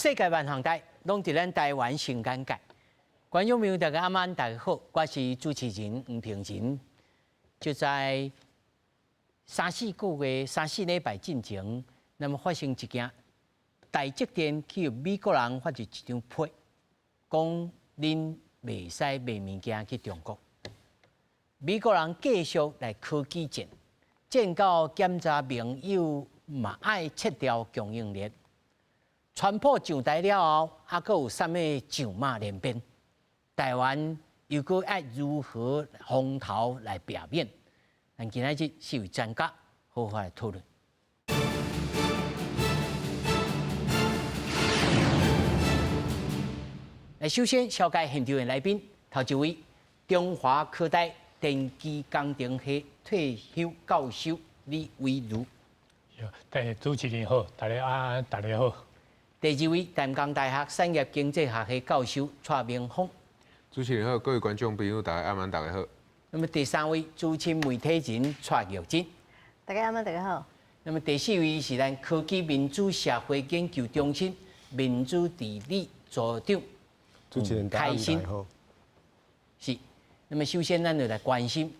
世界万行带，拢伫咱台湾新眼界。观众朋友，大家晚安，大家好，我是主持人吴平仁。就在3、4礼拜进前，那么发生一件台积电去美国人发出一张批，讲恁袂使卖物件去中国。美国人继续来科技战，战到检查盟友嘛爱撤掉供应链。川普上台了后，还佫有啥物上马连鞭？台湾又佫爱如何风头来避免？咱今仔日是位专家好好来讨论。来，首先紹介現場的來賓，頭一位中華科大電機工程系退休教授李維儒。主持人好，大家好。第二位，淡江大學產業經濟學系教授蔡明峰。主持人好，各位觀眾朋友，大家晚安，大家好。那麼第三位，資深媒體人蔡玉珍。大家晚安，大家好。那麼第四位是咱科技民主社會研究中心民主治理組長。主持人大家好。是。那麼首先，咱就來關心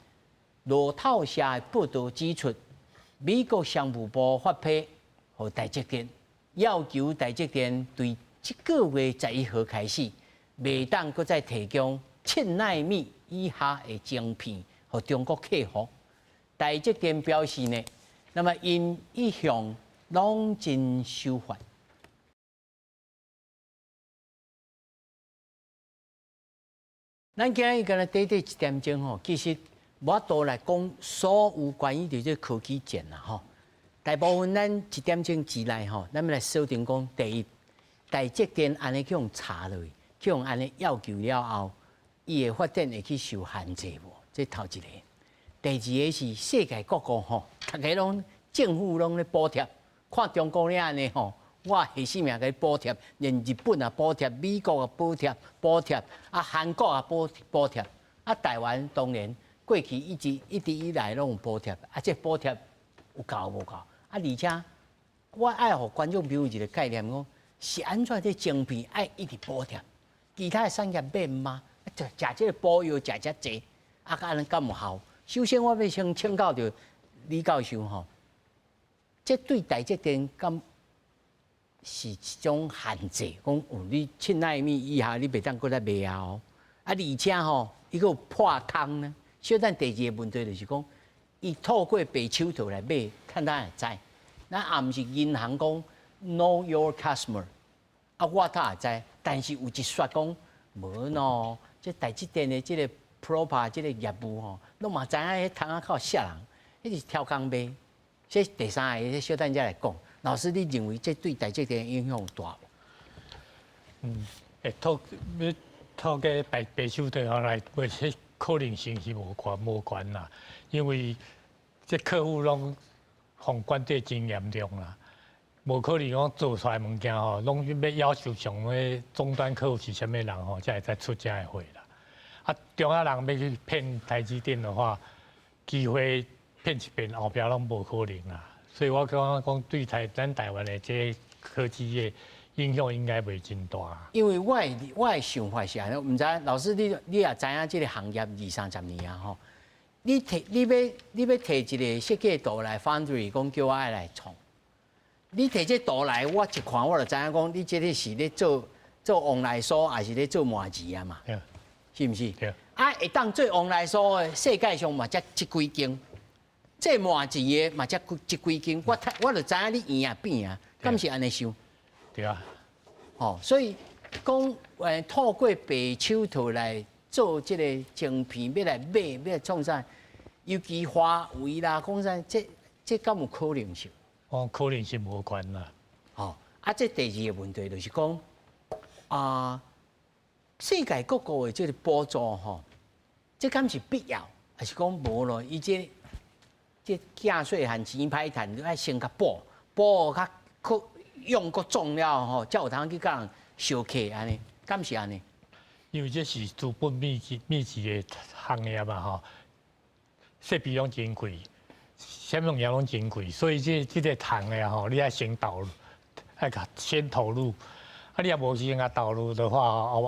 路透社的報道指出，美國商務部發批予台積電。要求台積電對這個月11號開始，袂當擱再提供7奈米以下的晶片予中國客戶。台積電表示呢，那麼因一向攏真守法。咱今日跟咱短短1點鐘吼，其實我都來講所有關於這個科技戰啦吼。大部分咱1點鐘之內吼，咱們來鎖定講第一，台積電安尼去用查落去，去用安尼要求了後，伊的發展會去受限制無？這頭一個。第二個是世界各國吼，大家攏政府攏咧補貼，看中國咧安尼吼，我下死命給補貼，連日本也補貼，美國也補貼，啊韓國也補貼，啊台灣當然過去一直以來攏有補貼，啊這補貼有夠無夠？啊！而且我愛互觀眾朋友一個概念，講是安怎這晶片愛一直補貼，其他的產業免嗎？就食這個補藥食遮濟，啊，安尼敢有效？首先，我要先請教着李教授吼，這對台積電敢是一種限制？講有你7奈米以下，你袂當擱再賣啊！而且吼，伊個破空呢？小等第二個問題就是講。伊透過白手套來買，看咱會知。咱也毋是銀行講 know your customer， 啊，我他也知。但是有一說講無喏，即台積電的即個 proper 即個業務吼，攏嘛知影迄窗仔口嚇人，迄是挑工賣。這第三個，小等者來講。老師，你認為這對台積電影響大無？透過白手套來賣，迄可能性是無關啦。因為這客戶攏防管制真嚴重啦，無可能講做出來物件吼，攏要要求上個終端客戶是啥物人吼，才會再出這個貨啦。啊，中亞人要去騙台積電的話，機會騙一遍後邊攏無可能啦。所以我講對咱台灣的這科技業影響應該袂真大。因為我的想法是安尼，毋知老師你也知影這個行業20-30年啊吼。你要摕一個設計圖來 Foundry， 講叫我愛來創。你摕這圖來，我一看我就知影講，你這個是咧做往來所，還是咧做麻糍啊嘛？是毋是？啊，會當做往來所的世界上嘛，才這幾間。這麻糍的嘛，才這幾間。我就知影你圓啊扁啊，敢是安尼想？對啊。哦，所以講透過白手套來做這個晶片，要來買，要來創啥？尤其華為啦，講啥？這敢有可能性？哦，可能性無關啦。哦，啊，這第二個問題就是講世界各國的這個補助吼，這敢是必要，還是講無咯？伊這減稅和錢歹賺，你愛先甲補較用夠重了吼，才有通去甲人相克安尼，敢是安尼？因為這是資本密集的行業嘛吼。設備攏真貴，啥物嘢攏真貴，所以這個糖的吼，你愛先投入，愛甲先投入，啊，你也无时间投入的话，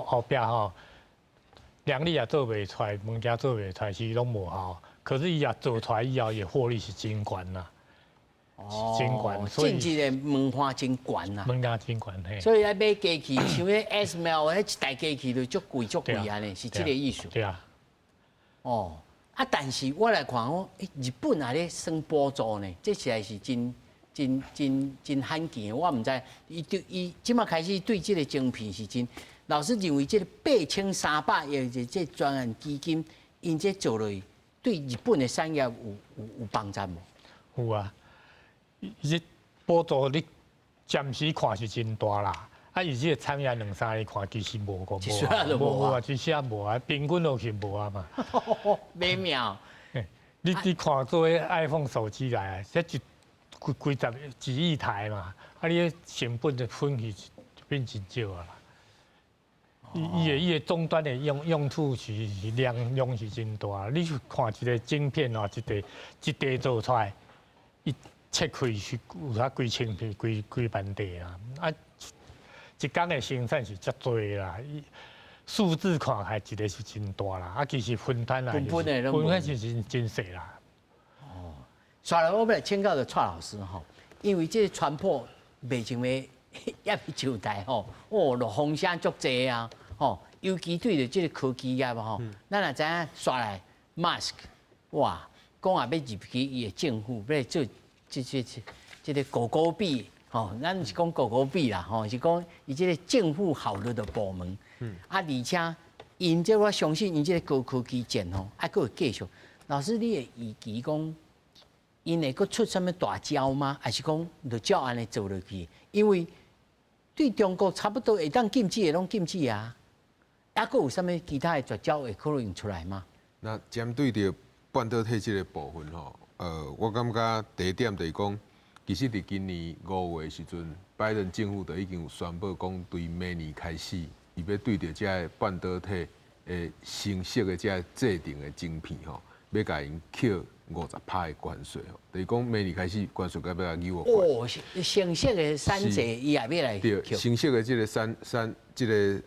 后壁吼，量你也做袂出来，物件做袂出来，是拢无效。可是伊也做出来以后，伊获利是真悬啦。是真悬，所以政治的文化真悬啦。物件真悬嘿。所以来买机器，像迄 SML 迄一台机器就足贵足贵安尼，是这个意思。对啊。哦，啊，但是我来看哦，日本也咧算补助呢，这实在是真罕见。我唔知伊即马开始对这个晶片是真，老师认为这个8300亿的这专案基金，因这做落去，对日本的产业有帮助无？有啊，伊这补助你暂时看是真大啦，啊，伊这个产业2-3年看其实无啊，其实也无啊，平均落去无啊嘛。美妙。你看做个 iPhone 手机来，这几十几亿台嘛，啊，你个成本的分去就变真少啊啦。伊个终端的用处是量是真大，你去看一个晶片哦，一地做出来，伊切开是有啥几千片、几万地啦，啊，一工的生产是遮多啦。数字看还一个是真大啦，啊，其实分摊来，分摊是真细啦。哦，刷来我来请教的蔡老师吼，因为这传播袂像个也是旧代吼，哦，落风声足济啊，吼，尤其对着这个科技业吼，咱也知影刷来 Musk， 哇，讲也要入去伊的政府，要做这个狗狗币，吼，咱是讲狗狗币啦，吼，是讲伊这个政府效率的部门。而且因这我相信因这个高科技战吼，还佫会继续。老师，你会预期讲，因会佫出什么大招吗？还是讲就照安尼做落去？因为对中国差不多会当禁止的拢禁止啊，还佫有什么其他的绝招会可能出来吗？那针对着半导体这个部分吼，我感觉第一点就是讲，其实伫今年5月时阵，拜登政府就已经有宣布讲，对明年开始。伊要对着这半导体诶成熟的这制定的晶片吼，要甲因扣50%的关税吼，就是讲明年开始关税要甲9%。哦，成熟的产值伊也要来扣。对，成熟的这个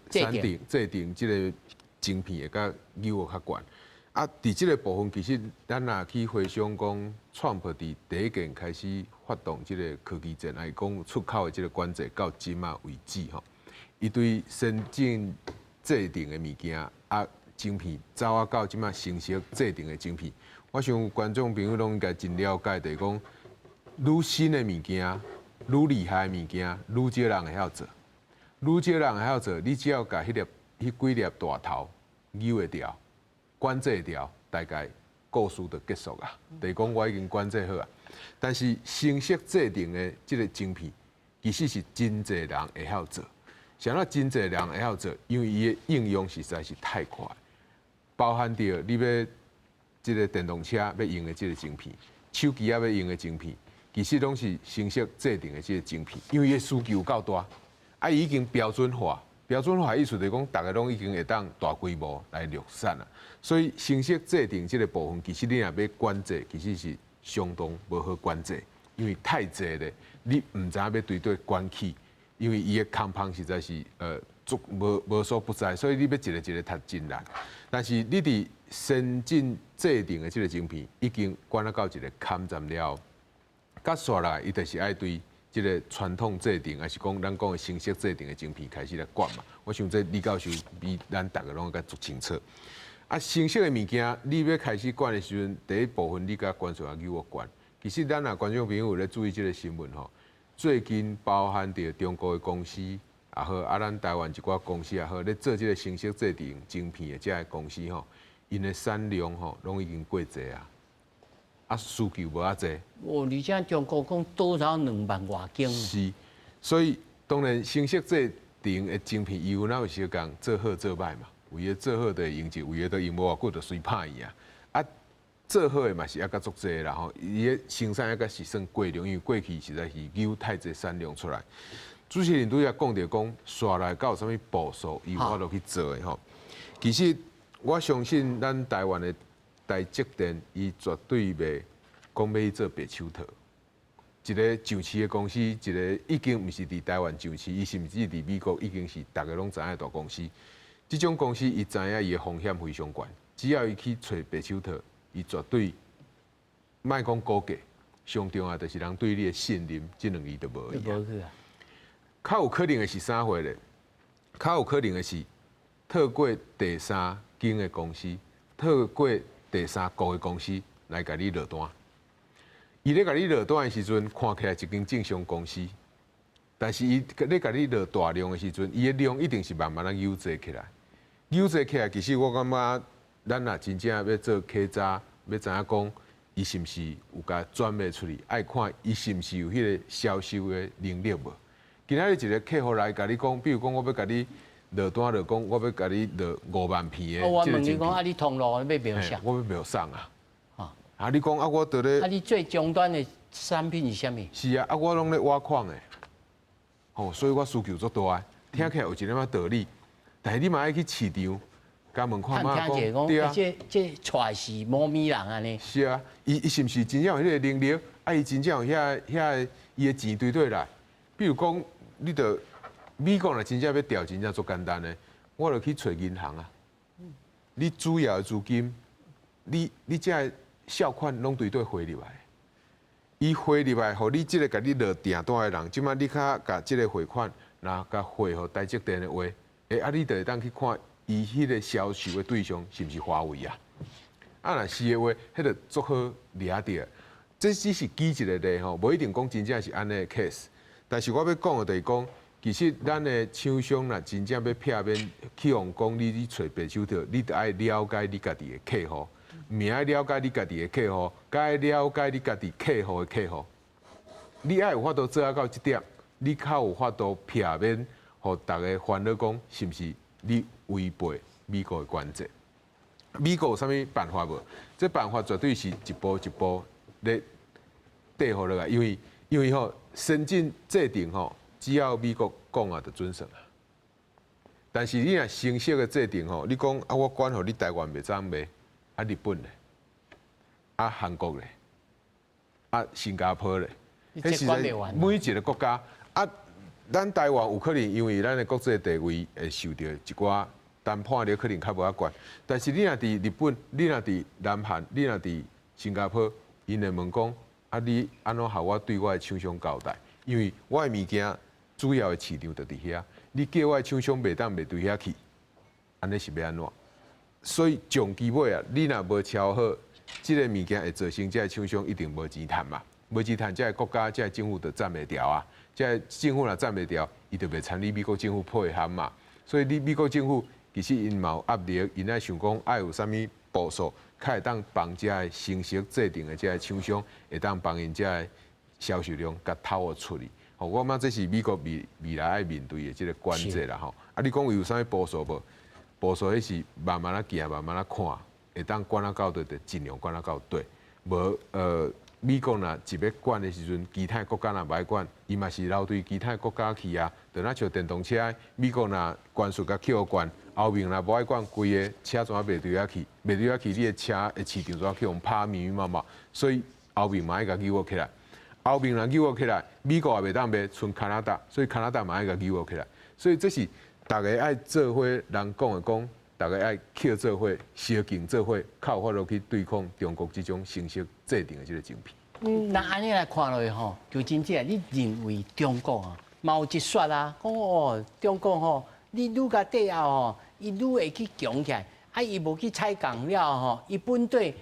制定这个晶片会甲9%较悬。啊，伫这个部分其实咱也去回想讲，川普伫第一件开始发动这个科技战，来讲出口的这个关税到今嘛为止吼。伊对先进制定的物件啊，晶片走啊到即马成熟制定的晶片，我想观众朋友拢应该真了解，就是讲，愈新的物件、愈厉害的物件，愈少人会晓做。愈少人会晓做，你只要甲迄几粒大头扭会掉、管制掉，大概故事就结束啊。就是讲我已经管制好啊，但是成熟制定的即个晶片，其实是真侪人会晓做。像那真侪人会晓做，因为伊的应用实在是太快，包含着你要即个电动车要用的即个晶片，手机要用的晶片，其实拢是成熟制定的即个晶片，因为伊的需求够大，啊，已经标准化。标准化意思就是讲，大家拢已经会当大规模来量产啦。所以成熟制定即个部分，其实你若要管制，其实是相当无好管制，因为太济咧，你唔知影要对对管起。因为伊的空芳实在是无所不在，所以你要一个一个读真难。但是你伫先进制定的这个晶片已经管到一个坎站了，甲刷来伊就是爱对这个传统制定，还是讲咱讲的成熟制定的晶片开始来管嘛。我想这李教授比咱大家拢该足清楚。啊，成熟的物件你要开始管的时阵，第一部分你甲关税给我管。其实咱啊观众朋友有咧注意这个新闻吼。最近包含着中国的公司也好，啊，咱台湾一寡公司也好，咧做这个成熟制定晶片的这个公司吼，因的产量吼，拢已经过济啊，啊，需求无啊济。哦，而且中国讲多少2万外斤。是，所以当然成熟制定的晶片，伊有哪有小讲做好做歹嘛？有诶做好的用一，有诶都用无偌久就随歹伊啊。啊，做好的嘛是抑较足济啦吼，伊的生产抑较是算过量，因为过去实在是牛太济产量出来。主持人拄则讲着讲，刷来到有啥物步数，伊有法度去做的吼。其实我相信咱台湾的台积电，伊绝对袂讲要去做白手套，一个上市的公司，一个已经毋是伫台湾上市，伊甚至伫美国已经是大家拢知影的大公司。这种公司伊知影伊的风险非常悬，只要伊去找白手套，伊绝对莫讲高价，上重要就是人对你的信任，这两字都无去啊。较有可能的是啥货咧？较有可能的是透过第三间的公司，透过第三国的公司来甲你落单。伊咧甲你落单的时阵，看起来一间正常公司，但是伊咧甲你落大量的时阵，伊的量一定是慢慢优质起来。优质起来，其实我感觉咱若真正要做客查，要知影讲伊是毋是有甲转卖出去，爱看伊是毋是有迄个销售的能力无。今仔日一个客户来甲你讲，比如讲我要甲你落单，就讲我要甲你落5万片的。我问你讲，啊，你通路要描啥？我要描送啊。啊，你讲啊，我得咧。啊，你最终端的产品是啥物？是啊，啊，我拢咧挖矿的，哦，所以我需求足大的，听起来有一点仔道理。但是你嘛爱去市场，甲问看嘛讲，对啊，这出来是猫咪人安尼。是啊，伊是毋是真正有迄个能力？啊，伊真正有遐伊的钱对来。比如讲，你着美国若真正要调，真正足简单的，我着去找银行啊。你主要的资金，你这小款拢对汇入来。伊汇入来，互你即个甲你落订单的人，即摆你较甲即个汇款，若甲汇互台积电的话，啊，你就会当去看伊迄个销售的对象是毋是华为啊？啊，若是的话，迄个足好掠着。这只是举一个例吼，无一定讲真正是安尼的 case。但是我要讲的就是讲，其实咱的厂商若真正要片面去用讲你找白手套，你得爱了解你家己的客户。唔爱了解你家己的客户，该爱了解你家己客户的客户。你爱有法度做到这点，你较有法度片面，互大家烦恼讲是毋是你违背美国的关节？美国有啥物办法无？这办法绝对是一步一步咧对付落来，因为吼先进制定吼，只要美国讲啊就准算啊。但是你若成熟的制定吼，你讲啊我管互你台湾袂怎卖。啊，日本嘞，啊，韩国嘞，啊，新加坡嘞，迄是每一个国家啊，咱台湾有可能因为咱的国际地位会受到一寡谈判力可能较无遐悬，但是你若伫日本，你若伫南韩，你若伫新加坡，因会问讲，啊，你安怎互我对我的厂商交代？因为我的物件主要的市场就伫遐，你叫我的厂商袂当袂对遐去，安尼是要安怎？所以从基尾啊，你若无敲好，即个物件会造成这个厂商一定无钱趁嘛，无钱趁，这个国家、这个政府就占袂掉啊。这个政府若占袂掉，伊就袂参你美国政府配合嘛。所以你美国政府其实因嘛有压力，因爱想讲爱有啥物步数，较会当帮这个成熟制定的这个厂商，会当帮因这个销售量甲透互出去。吼，我感觉这是美国未来爱面对的这个关节啦吼。啊，你讲有啥物步数无？步数迄是慢慢啊行，慢慢啊看，会当管啊到对，就尽量管啊到对。无美国若一要管的时阵，其他国家若唔爱管，伊嘛是流对其他国家去啊。就若像电动车，美国若关税甲扣关，后面若无爱管，规个车怎啊袂对啊去？袂对啊去，你的车的市场怎啊去用拍密密麻麻？所以后面嘛爱甲救起来。后面若救起来，美国也袂当卖，剩加拿大，所以加拿大嘛爱甲救起来。所以这是。大家爱做伙，人讲的讲，大家爱去做伙，小竞做伙，靠法度去对抗中国这种成熟制定的这个精品。那安尼来看落去吼，就真正你认为中国啊，有一说啊，讲哦，中国吼，你愈甲底下吼，伊愈会去强起来，啊，伊无去采工了吼，伊本队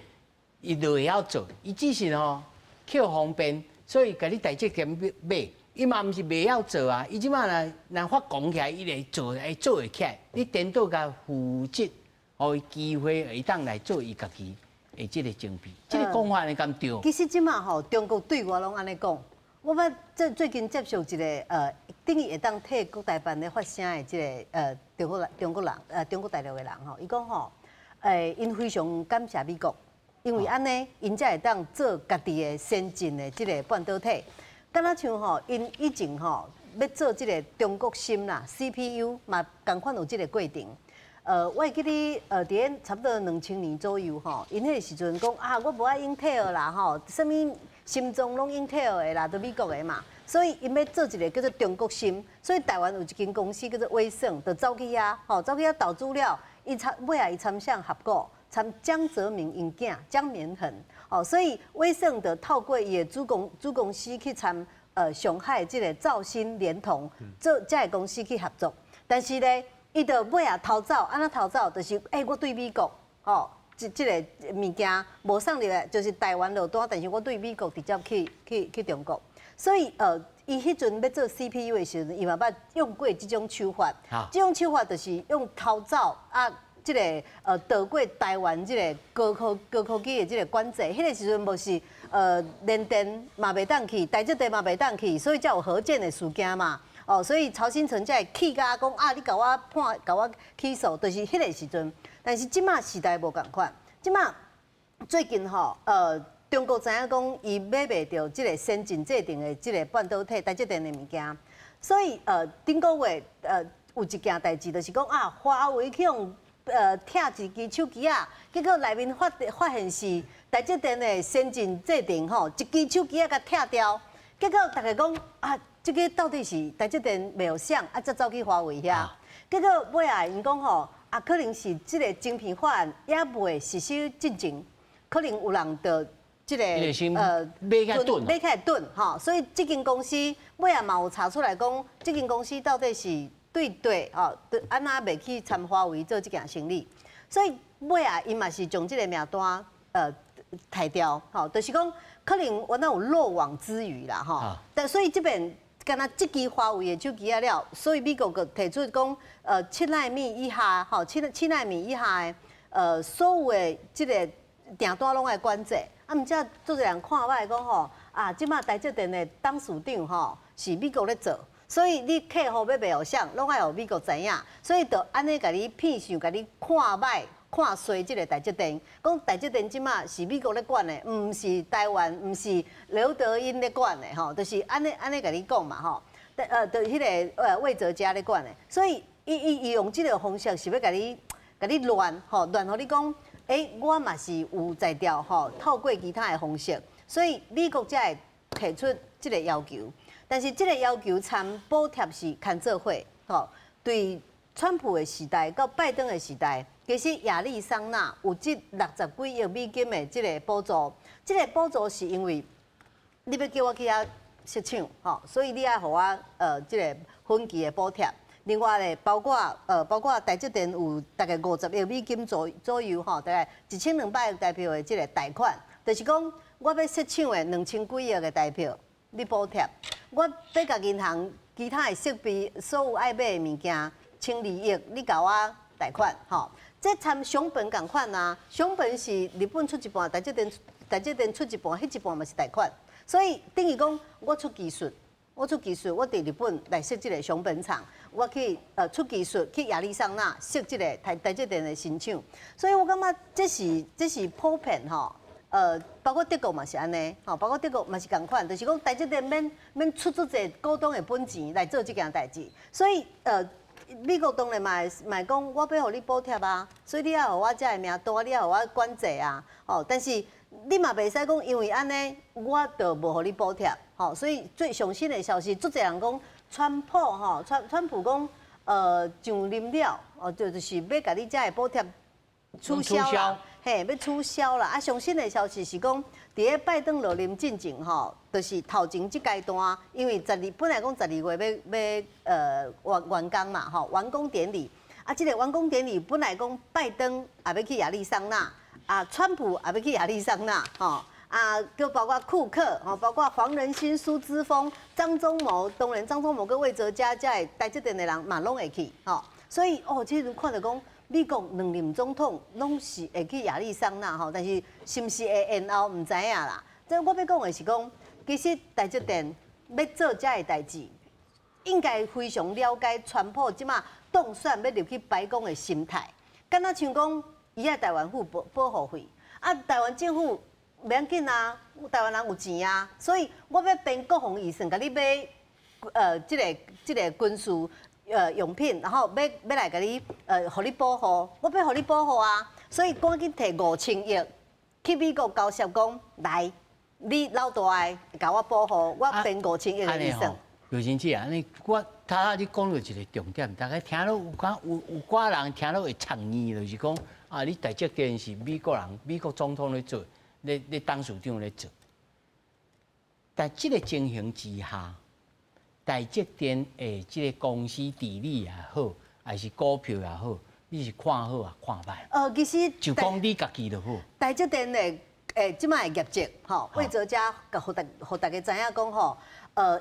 伊就会晓做，伊只是吼捡方便，所以甲你台积电买。伊嘛毋是袂晓做啊！伊即摆若发讲起来，伊会做会起来。你颠倒甲负责，互伊机会会当来做伊家己的即个精品。即个讲法你敢对？其实即摆吼，中国对我拢安尼讲。我捌最近接受一个等于会当替国台办咧发声的即个中国大陆的人吼，伊讲吼，因非常感谢美国，因为安尼因才会当做家己的先进的即个半导体。敢若像吼，因以前吼要做即个中国芯啦 CPU 嘛，共款有即个过程。我会记得伫差不多2000年左右吼，因迄个时阵讲啊，我无爱 Intel 啦吼，什么心脏拢 Intel 的啦，都美国的嘛，所以因要做一个叫做中国芯，所以台湾有一间公司叫做威盛，就走去遐吼，走去遐导资料，尾啊伊参向合股，参江泽民因囝江绵恒，哦，所以威盛的透过伊的子公司去参上海即个兆新联通，做这个公司去合作，但是咧。伊就尾啊逃走，安怎逃走？就是我对美国吼，即个物件无送入来，就是台湾落单，但是我对美国直接去中国，所以伊迄阵要做 CPU 的时阵，伊嘛捌用过即种手法，即种手法就是用逃走啊，即个逃过台湾即个高科技的即个管制，迄个时阵无是联电嘛袂当去，台积电嘛袂当去，所以才有核建的事件嘛。哦，所以曹新成才会气甲讲啊，你甲我判，甲我起诉，就是迄个时阵。但是即马时代无共款，即马最近吼，中国知影讲伊买袂到即个先进制定的即个半导体、台积电的物件，所以顶个月有一件代志，就是讲啊，华为去用拆一支手机啊，结果内面发现是台积电的先进制定吼，一支手机啊甲拆掉，结果大家讲啊。这个到底是台积电没有想啊，才走去华为遐。结果尾啊，因讲吼啊，可能是这个晶片法案也未实施进前，可能有人的这个买起来炖吼，所以这间公司尾啊嘛有查出来讲，这间公司到底是对吼，安那袂去参华为做这件生意，所以尾啊因嘛是将这个名单抬掉，吼，就是讲可能我那有漏网之鱼啦，吼，但所以这边。敢若这支华为的手机了，所以美国个提出讲，7奈米以下，吼，7奈米以下的所有的这个订单拢爱管制。啊，毋则做人看歹讲吼，啊，即马台积电的董事长吼是美国咧做，所以你客户要袂互想，拢爱互美国知影，所以就安尼甲你骗想，甲你看歹。看衰即个台积电，讲台积电即马是美国咧管的，毋是台湾，毋是刘德英咧管的吼，就是安尼甲你讲嘛吼，就迄个魏哲家咧管的，所以伊用即个方式是要甲你乱吼，乱互你讲，我嘛是有在调吼，透过其他的方式，所以美国才会提出即个要求，但是即个要求参补贴是牵做伙吼，对川普的时代到拜登的时代。其实亚利桑那有这60几亿美金的这个补助，这个补助是因为你要叫我去遐设厂，吼，所以你爱互我这个分期的补贴。另外咧，包括台积电有大概50亿美金左右，吼，大概1200亿台票的这个贷款，就是讲我要设厂的2000几亿的台票，你补贴；我要甲银行其他的设备，所有爱买的物件，1200亿，你甲我贷款，吼。这参熊本共款呐，熊本是日本出一半，台积电出一半，迄一半嘛是贷款，所以等于讲我出技术，我伫日本来设这个熊本厂，我去出技术去亚利桑那设这个台积电的新厂，所以我感觉这是普遍吼，包括德国嘛是安尼，吼，包括德国嘛是共款，就是讲台积电免出足侪股东的本钱来做这件代志，所以美国当然嘛会讲，我要互你补贴啊，所以你要互我这个名单，你要互我管制啊，哦，但是你嘛袂使讲，因为安尼我就无互你补贴，吼，所以最上新的消息，足侪人讲，川普吼，川普讲，上任了，就是要甲你这个补贴取消啦，嘿，要取消啦。啊，上新的消息是讲，伫个拜登落任进前吼，就是头前这阶段，因为本来讲12月要完工嘛，吼，完工典礼。啊，这个完工典礼本来讲拜登也要去亚利桑那，啊，川普也要去亚利桑那，吼。啊，就包括库克，吼，包括黄仁勋、苏姿丰、张忠谋，当然张忠谋跟魏哲家在台积电的人嘛拢会去，吼。所以其实看到讲。美国2任总统拢是会去亚利桑那吼，但是是毋是会延后唔知影啦。这我要讲的是讲，其实台积电要做这个代志，应该非常了解川普即马当选要入去白宫的心态。敢若像讲，伊爱台湾府保护费，啊，台湾政府袂要紧啊，台湾人有钱啊，所以我要编国防预算，甲你买这个军事用品，然后要来给你互你保护，我要互你保护啊，所以赶紧摕5000亿去美国交涉讲来，你老大个甲我保护，我编5000亿的预算。刘先生啊，你讲到一个重点，大家听了有寡人听了会藏耳，就是讲啊，你台积电是美国人、美国总统咧做，咧董事长咧做。但这个情形之下，台积电的这个公司治理也好，还是股票也好，你是看好啊看歹？其实就讲你家己就好。台积电的即卖业绩吼，魏哲家互大家知影讲吼，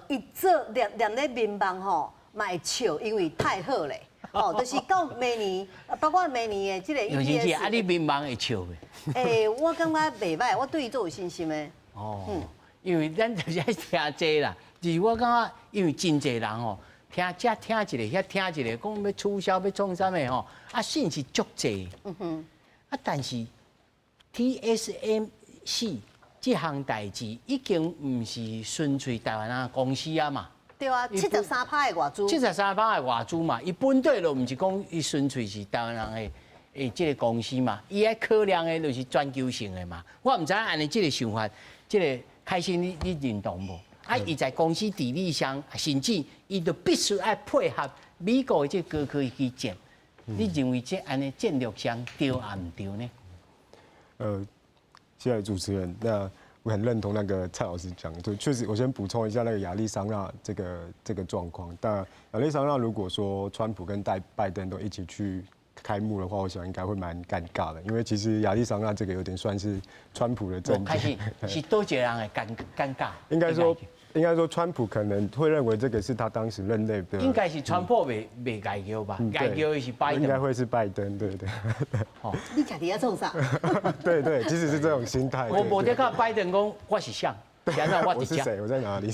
伊做连咧民望吼，嘛会笑，因为太好咧。哦，就是到明年，包括明年的这个 EPS。刘先生，啊，你民望会笑的？我感觉袂歹，我对伊做有信心的。哦，因为咱就是爱听这啦，就是我感觉，因为真侪人吼，听一个，遐听一个，讲要促销要创啥物吼，啊，信是足侪。啊，但是 TSMC 这项代志已经唔是纯粹台湾啊公司啊嘛。对啊，73%的外资。73%的外资嘛，伊本地就唔是讲伊纯粹是台湾人的这个公司嘛，伊爱考量的就是全球性的嘛。我唔知安尼这个想法，这个开心你认同无？啊，伊在公司治理上，甚至伊就必须爱配合美国的这高科技战。你认为这安尼战略上对啊唔对呢？谢谢主持人。那我很认同那个蔡老师讲，就确实，我先补充一下那个亚利桑那这个状况。但亚利桑那如果说川普跟拜登都一起去开幕的话，我想应该会蛮尴尬的，因为其实亚利桑那这个有点算是川普的政绩。是多少人的尴尬？应该说，川普可能会认为这个是他当时任内的。应该是川普未改叫吧？改叫的是拜登。应该会是拜登，对。哦，你家己要做啥？对，其实是这种心态。我无得靠拜登讲我是像，现在我是谁？我在哪里？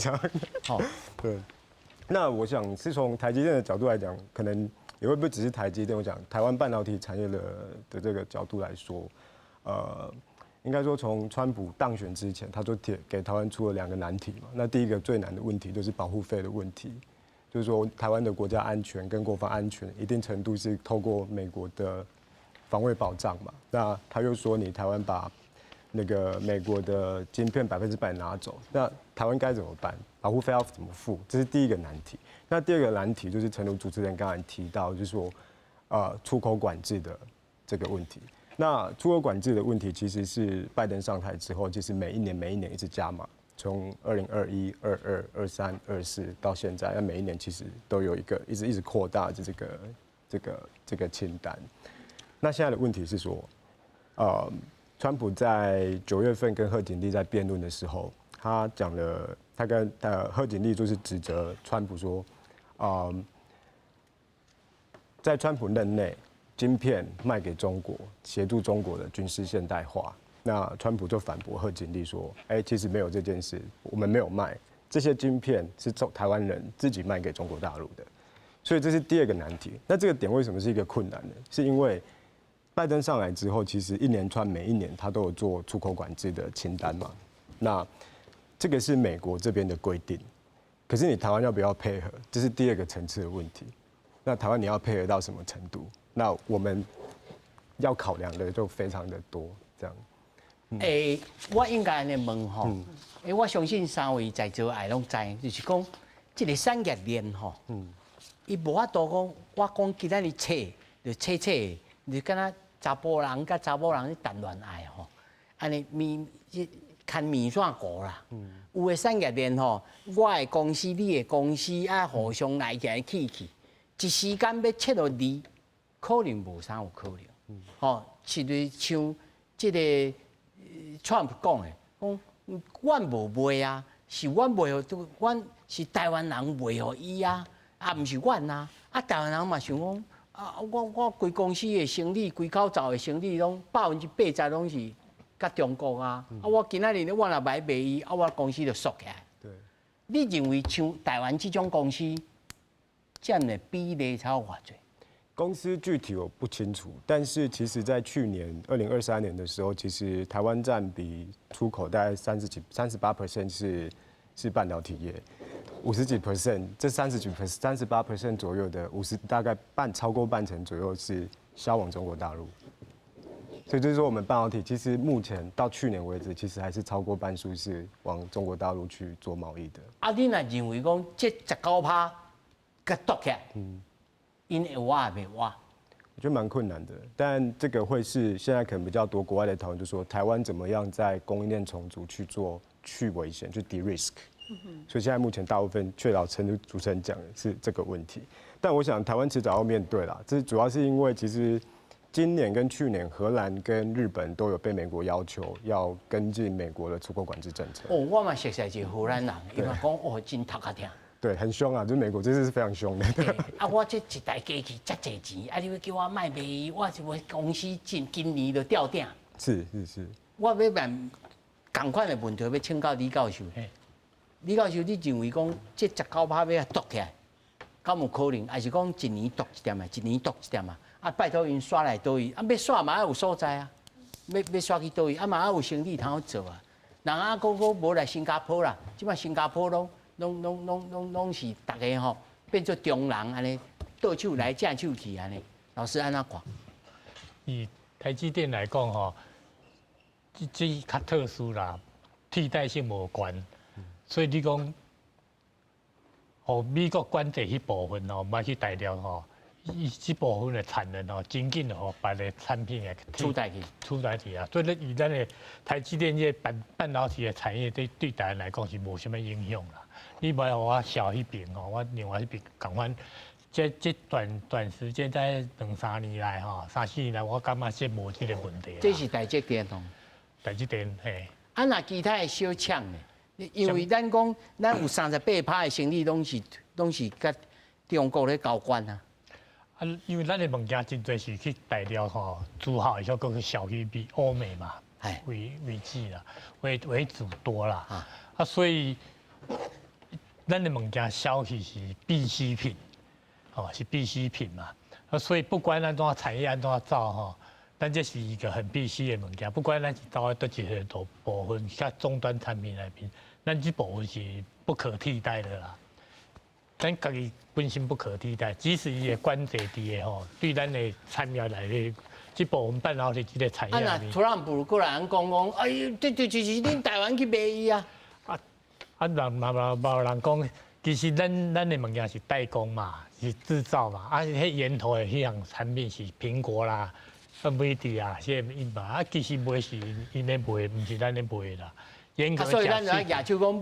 好，对。那我想是从台积电的角度来讲，可能也会不会只是台积电？我讲台湾半导体产业的这个角度来说，应该说，从川普当选之前，他就给台湾出了2个难题嘛。那第一个最难的问题就是保护费的问题，就是说台湾的国家安全跟国防安全，一定程度是透过美国的防卫保障嘛。那他又说你台湾把那个美国的晶片100%拿走，那台湾该怎么办？保护费要怎么付？这是第一个难题。那第二个难题就是诚如主持人刚才提到，就是说出口管制的这个问题。那出口管制的问题，其实是拜登上台之后，其实每一年一直加码，从2021、22、23、24到现在，那每一年其实都有一个一直扩大的这个清单。那现在的问题是说，川普在9月份跟贺锦丽在辩论的时候，他讲了，他跟贺锦丽就是指责川普说，在川普任内，晶片卖给中国，协助中国的军事现代化。那川普就反驳贺锦丽说：“其实没有这件事，我们没有卖这些晶片，是台湾人自己卖给中国大陆的。”所以这是第二个难题。那这个点为什么是一个困难呢？是因为拜登上来之后，其实每一年他都有做出口管制的清单嘛。那这个是美国这边的规定，可是你台湾要不要配合？这是第二个层次的问题。那台湾你要配合到什么程度？那我们要考量的就非常的多，这样。我应该安尼问吼，我相信3位在座的拢知，就是讲这个产业链吼，伊无法度讲，我讲今仔日扯就扯，就敢若查甫人甲查某人谈恋爱吼，安尼牵面线糊啦。有的产业链吼，我的公司、你的公司啊，互相来来去，一时间要切到2，可能无啥有可能。吼，是对像这个川普讲的，讲阮无卖啊，是阮卖互，阮是台湾人卖互伊啊，啊，毋是阮啊。啊，台湾人嘛想讲，啊，我规公司的生意，规口罩的生意，拢80%拢是甲中国啊。啊，我今仔日我若卖伊，啊，我公司就缩起来。对。你认为像台湾这种公司占的比例才有偌济？公司具体我不清楚，但是其实在去年2023年的时候，其实台湾占比出口大概38% 是半导体业。50几%，这38% 左右的大概超过半成左右是销往中国大陆。所以就是说，我们半导体其实目前到去年为止，其实还是超过半数是往中国大陆去做贸易的。啊，你若认为讲这19%甲夺起来，因会挖也袂挖？我觉得蛮困难的，但这个会是现在可能比较多国外的讨论，就是说台湾怎么样在供应链重组去做去危险，去 de-risk。所以现在目前大部分确老主持人讲的是这个问题，但我想台湾迟早要面对啦。这主要是因为其实今年跟去年，荷兰跟日本都有被美国要求要跟进美国的出口管制政策。哦，我嘛熟悉一个荷兰人，伊嘛讲哦，真头壳疼。对，很凶啊，就是美国这次是非常凶的。啊，我这一台机器遮济钱，啊，你要叫我卖卖，我是要公司今年就掉顶。是。我要办同款的问题要请教李教授。李教授，你认为讲这19%要夺起来，敢有可能？还是讲一年夺一点啊，一年夺一点啊？啊，拜托因刷来倒位，啊，要刷嘛要有所在啊，要刷去倒位，啊嘛要有生意通好做啊。人啊，个无来新加坡啦，即摆新加坡拢是大家吼变做中人安尼，倒手来正手去安尼。老师安怎看？以台积电来讲吼，这较特殊啦，替代性无关，所以你讲，哦，美国管制迄部分哦，买去大陆吼，伊这部分的产能哦，真紧吼，别个产品也取代去啊，所以以咱的台积电这半导体的产业对台湾来讲是无什么影响啦。你买我小迄边吼，我另外迄边共款，这短时间在2、3年来吼，3、4年来，我感觉这无这个问题。这是台积电哦。台积电嘿。啊，那其他的小厂呢？因为咱讲，咱有38%的生意拢是甲中国咧交关啊。啊，因为咱的物件真侪是去大陆吼，主要是个小去欧美嘛，为主啦，为主多啦。啊，所以咱的物件消去是必需品，哦，是必需品嘛。啊，所以不管咱怎产业安怎走吼，咱这是一个很必须的物件。不管咱是走到一个部分，像终端产品内面，咱这部分是不可替代的啦。咱家己本身不可替代，即使伊的管制伫个吼，对咱的产业来的这部分半导体这个产业里面。啊，那特朗普过来人讲，哎呦，这就是恁台湾去卖伊啊。人嘛人讲，其实咱的物件是代工嘛，是制造嘛，啊，迄源头的迄样产品是苹果啦、NVIDIA 啊，些因嘛，啊，其实卖是因咧卖，唔是咱咧卖啦。所以咱就要亚洲讲，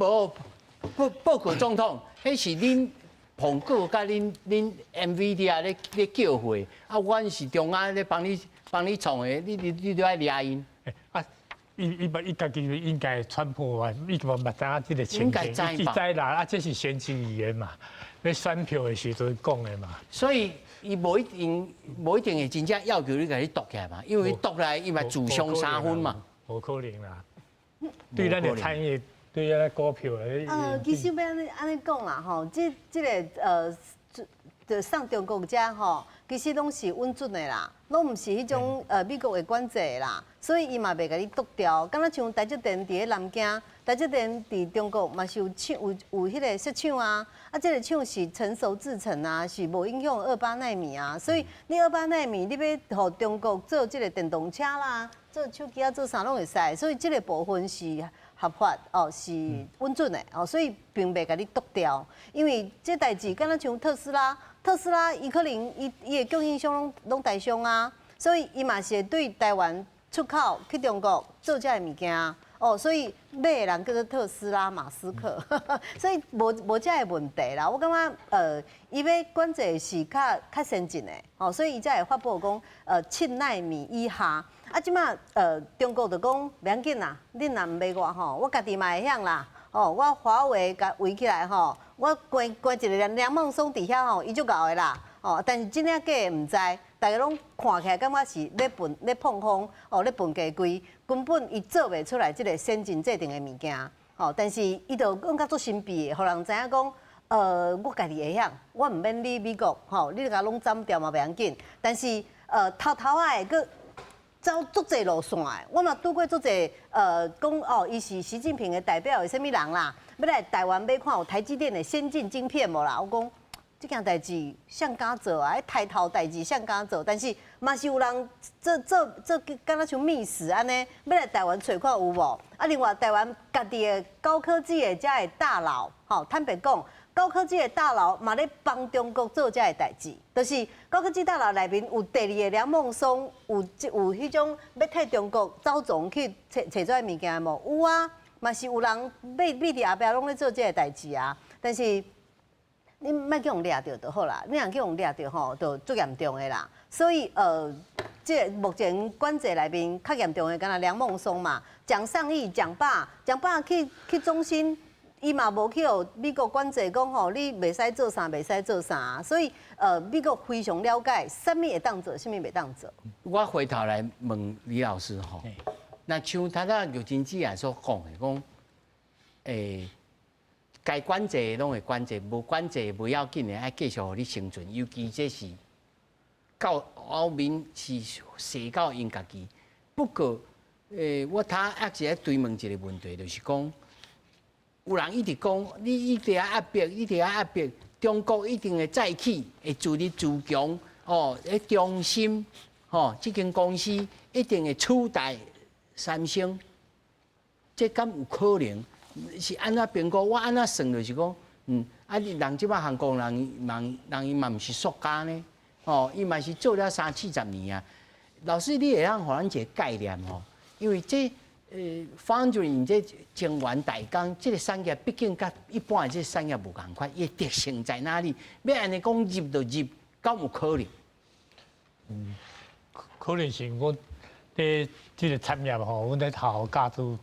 报告总统，迄是恁苹果甲恁 NVIDIA 咧叫货，啊，阮是中央咧帮你创的，你都要抓因。伊家己应该川普啊，伊嘛知影这个情形，伊知啦，啊，这是选举语言嘛，咧选票的时阵讲的嘛。所以伊无一定会真正要求你甲你夺起来嘛，因为夺来伊嘛自相3分嘛。无可能啦，对咱的产业，对咱股票其实要安尼讲啦吼，这个就上中国遮吼，其实拢是稳准的啦，拢毋是迄种美国的管制的啦，所以伊嘛袂甲你剁掉。敢若像台积电伫咧南京，台积电伫中国嘛是有迄个设厂啊，啊，这个厂是成熟制程啊，是无影响28奈米啊，所以你28奈米，你要互中国做这个电动车啦，做手机啊，做啥拢会使，所以这个部分是合法哦，是稳准的哦，所以并袂甲你剁掉，因为这代志敢若像特斯拉伊可能伊的供应商拢台商啊，所以伊嘛是会对台湾出口去中国做这个物件哦，所以买的人叫做特斯拉、马斯克，所以无这个问题啦。我感觉伊要管制是较先进的哦，所以伊才会发布讲7奈米以下。啊，即马中国就讲袂要紧啦，恁若毋买我吼，我家己嘛会晓啦。哦，我华为甲围起来吼，我关一个梁孟松伫遐吼，伊就搞的啦。哦，但是真正假的毋知，大家拢看起来感觉是咧碰风，哦，咧碰假龟，根本伊做袂出来即个先进制定的物件。哦，但是伊就讲较做神秘的，互人知影讲，我家己会晓，我毋免你美国，吼，你甲拢斩掉嘛袂要紧。但是偷仔的个走足侪路线的，我嘛拄过足侪讲哦，伊是习近平的代表，是啥物人啦？要来台湾要看有台积电的先进晶片无啦？我讲这件代志谁敢做啊？抬头代志谁敢做？但是嘛是有人这敢若像密室安尼，要来台湾找看有无？啊，另外台湾家己的高科技的遮的大佬，吼，坦白讲。高科技的大佬嘛咧帮中国做这个代志，就是高科技大佬内面有第二个梁孟松，有迄种要替中国走总去找这个物件无？有啊，嘛是有人秘伫后壁拢咧做这个代志啊。但是你莫去用掠着就好啦，你若去用掠着吼，就足严重的啦。所以这目前管制内面较严重的，敢若梁孟松嘛，蒋尚义、蒋爸去中心。伊嘛无去互美国管制讲吼，你袂使做啥，袂使做啥，所以美国非常了解，啥物会当做，啥物袂当做。我回头来问李老师吼，那像他那刘金志也所讲的，讲该管制的拢会管制，无管制不要紧的，爱继续互你生存。尤其这是到后面是写到因家己。不过我他一直在追问一个问题，就是讲。有人一直讲，你一定要压迫，一定要压迫，中国一定会再起，会自立自强。哦，喺中芯，哦，这间公司一定会取代三星。这敢有可能？是安怎评估？我安怎算就是讲，你人即摆韩国人伊嘛毋是塑胶呢？哦，伊嘛是做了30-40年啊。老师，你会让互咱一个概念哦，因为这。foundry 这晶圆代工这个产业，毕竟甲一般的这个产业无共款，伊特性在哪里？要安尼讲入就入，敢有可能？可能是我伫这个产业吼，阮在头家族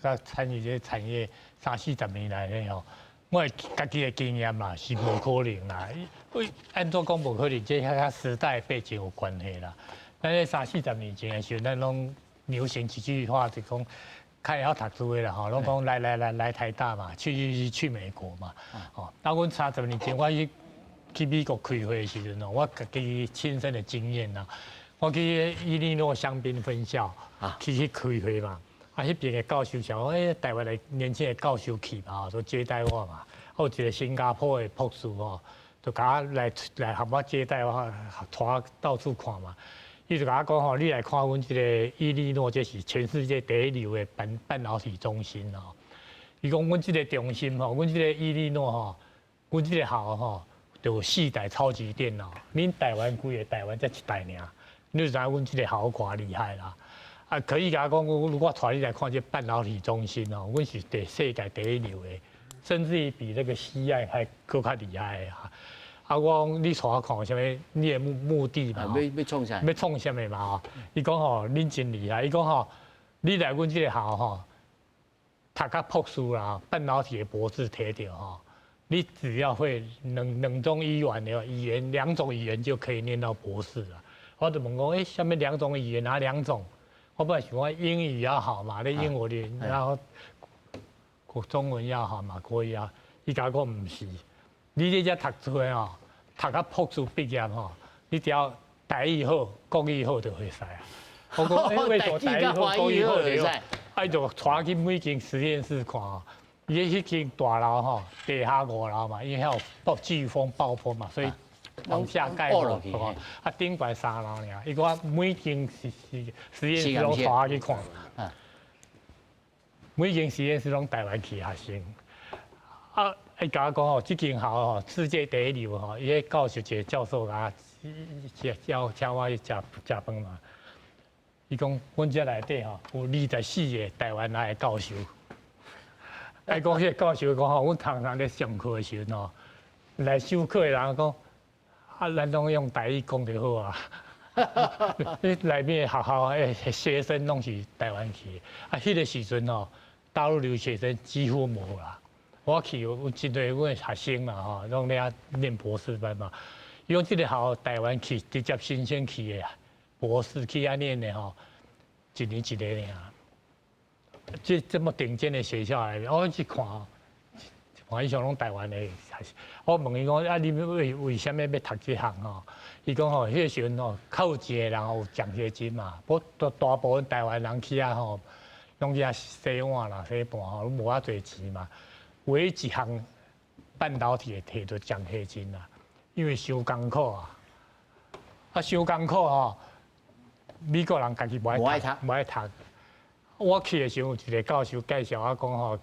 甲参与这个产业30-40年来咧吼，我家己的经验啦是无可能啦。按怎讲无可能？这遐时代背景有关系啦。咱咧30-40年前的时候，咱拢。流行几句话就讲，开要读书的啦吼，拢讲来台大嘛，去美国嘛，哦，那阮30年前我去美国开会的时阵哦，我家己亲身的经验啦，我去伊利诺香槟分校去开会嘛，迄边的教授想讲，台湾的年轻的教授去嘛，都接待我嘛，有一个新加坡的博士哦，就甲我来和我接待我，带我到处看嘛。伊就甲我讲吼，你来看阮这个伊利诺，这是全世界第一流的半导体中心哦。伊讲阮这个中心吼，阮这个伊利诺吼，阮这个校吼，就有4台超级电脑。恁台湾规个台湾才1台尔，你就知影阮这个校偌厉害啦。啊，可以甲我讲，我带你来看这半导体中心哦，阮是世界第一流的，甚至于比那个西岸还更较厉害啊。啊，我讲你带我看啥物？你的目的嘛？要创啥？要创啥物嘛？吼，伊讲吼，恁真厉害。伊讲吼，你来阮这个校吼，读到博士啦，半导体的博士摕到吼，你只要会两种语言的语言，2种语言就可以念到博士了。我就问讲，啥物2种语言？哪2种？我本来想讲英语要好嘛，你英文的，然后中文要好嘛，国语啊。伊甲我讲毋是。你这只读书的吼，读到博士毕业吼，你只要台语好、国语好就会使啊。我讲，为什台语好、国语好就会使？啊，就带去每间实验室看哦。伊迄间大楼吼，地下5楼嘛，因为遐有飓风、暴风嘛，所以往下盖落去。啊，顶悬3楼尔。伊讲每间实验室拢带我去看。每间实验室拢台湾去学生。啊。伊甲我讲吼，即间校吼世界第一流吼，伊迄教授一个教授甲请我去食饭嘛。伊讲，阮遮内底吼有24个台湾来的教授。伊讲迄个教授讲吼，阮常常咧上课的时阵吼，来授课的人讲，咱拢用台语讲就好啊。内面学校的学生拢是台湾去的，迄个时阵吼，大陆留学生几乎无啦。我去有真多阮学生嘛吼，拢咧念博士班嘛。伊讲即个校台湾去直接新鲜去的博士去遐念的吼，1年1个尔。这么顶尖的学校来，我去看，看伊像拢台湾的。我问伊讲啊，你为什么要读这项吼？伊讲吼，迄个时阵吼，较有钱的人有奖学金嘛，不大部分台湾人去啊吼，拢去啊洗碗啦、洗盘吼，拢无遐侪钱嘛。唯一一项半导体会摕到奖学金啦，因为伤艰苦啊，伤艰苦吼，美国人家己无爱读，无爱读。我去的时候，有一个教授介绍我讲吼，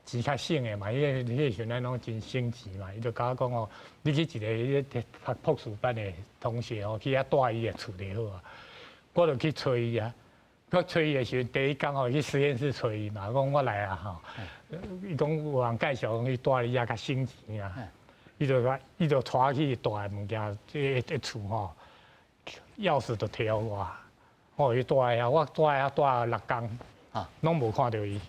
钱较省的嘛，迄个时阵咱拢真省钱嘛，伊就甲我讲吼，你去一个读博士班的同学吼，去遐住伊的厝就好啊。我就去找伊啊，我找伊的时候，第一工吼去实验室找伊嘛，讲我来啊吼，伊讲有人介绍讲去住伊遐较省钱啊，伊就带我去住的物件，一厝吼，钥匙都摕互我。哦，伊住遐，我住遐住6工，拢无看到伊。